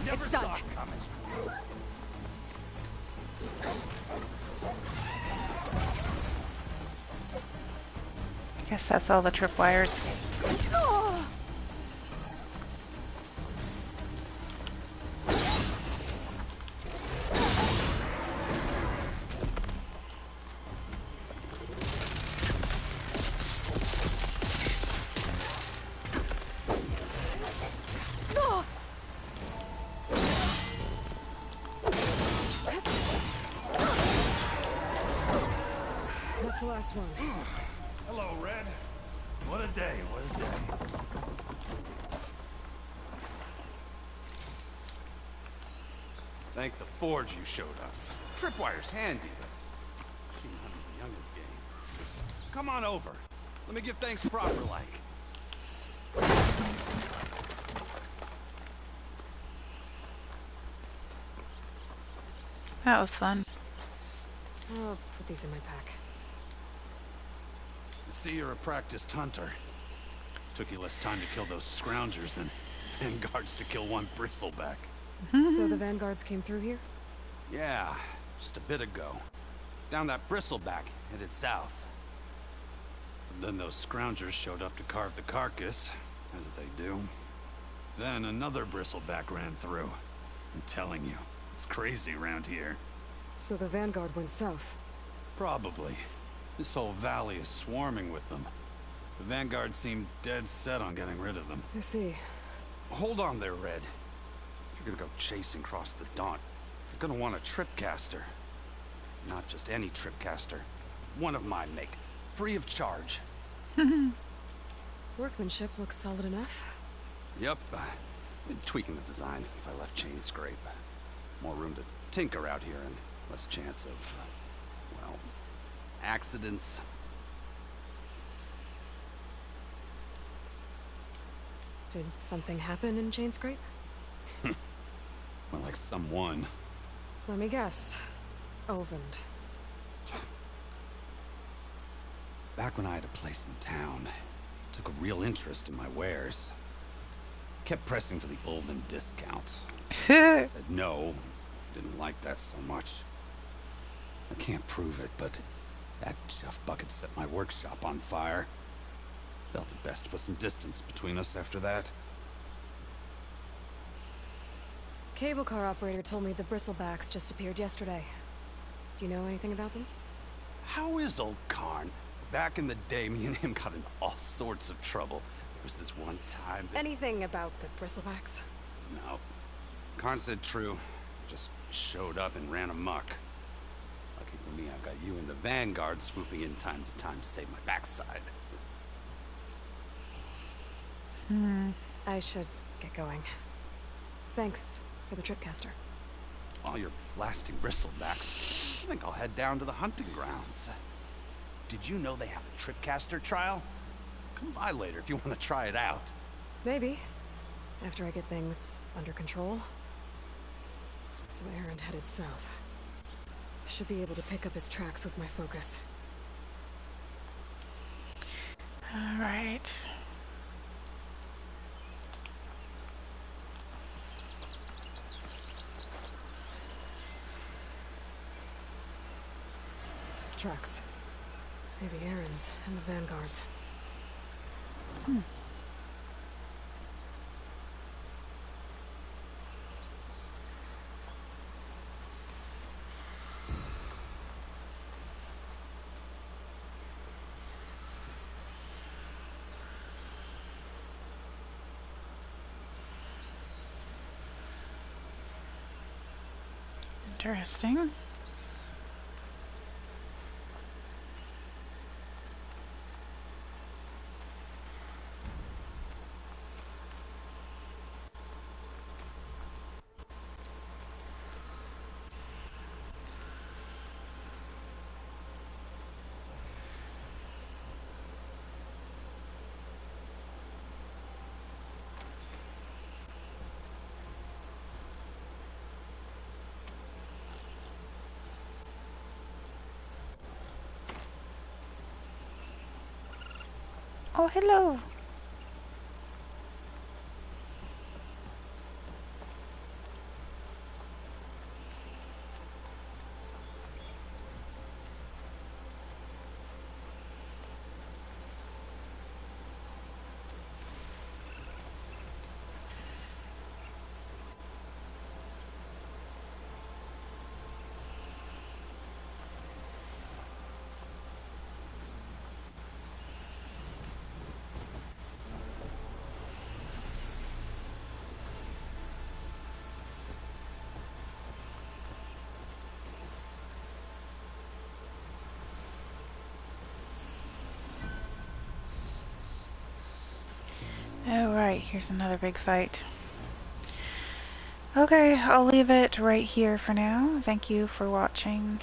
S2: It's done.
S1: I guess that's all the tripwires.
S2: That's the last one.
S5: Hello, Red. What a day, what a day.
S10: Thank the Forge you showed up. Tripwire's handy, but she hunting the youngins' game. Come on over. Let me give thanks proper like.
S1: That was fun.
S2: I'll put these in my pack.
S13: See, you're a practiced hunter. Took you less time to kill those scroungers than vanguards to kill one bristleback.
S2: So the vanguards came through here?
S13: Yeah, just a bit ago. Down that bristleback, headed south. But then those scroungers showed up to carve the carcass, as they do. Then another bristleback ran through. I'm telling you, it's crazy around here.
S2: So the vanguard went south?
S13: Probably. This whole valley is swarming with them. The vanguard seemed dead set on getting rid of them.
S2: I see.
S13: Hold on there, Red. If you're gonna go chasing across the Daunt, you're gonna want a tripcaster. Not just any tripcaster. One of my make. Free of charge.
S2: Workmanship looks solid enough.
S13: Yep. Been tweaking the design since I left Chain Scrape. More room to tinker out here and less chance of, well, accidents.
S2: Did something happen in Chain Scrape?
S13: Well, like someone.
S2: Let me guess. Ovend.
S13: Back when I had a place in town, he took a real interest in my wares. Kept pressing for the Ulven discounts. Said no, didn't like that so much. I can't prove it, but that chuff bucket set my workshop on fire. Felt it best to put some distance between us after that.
S2: Cable car operator told me the bristlebacks just appeared yesterday. Do you know anything about them?
S13: How is old Karn? Back in the day, me and him got into all sorts of trouble. There was this one time that...
S2: Anything about the bristlebacks?
S13: No. Karn said true. Just showed up and ran amok. Lucky for me, I've got you and the Vanguard swooping in time to save my backside.
S2: I should get going. Thanks for the tripcaster.
S13: While you're blasting bristlebacks, I think I'll head down to the hunting grounds. Did you know they have a tripcaster trial? Come by later if you want to try it out.
S2: Maybe. After I get things under control. Some errand headed south. Should be able to pick up his tracks with my focus.
S1: All right.
S2: Tracks. Maybe Aaron's and the Vanguard's.
S1: Interesting. Oh, hello. Alright, here's another big fight. Okay, I'll leave it right here for now. Thank you for watching.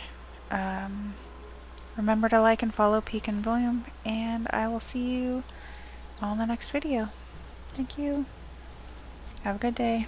S1: Remember to like and follow Peek and Bloom, and I will see you on the next video. Thank you. Have a good day.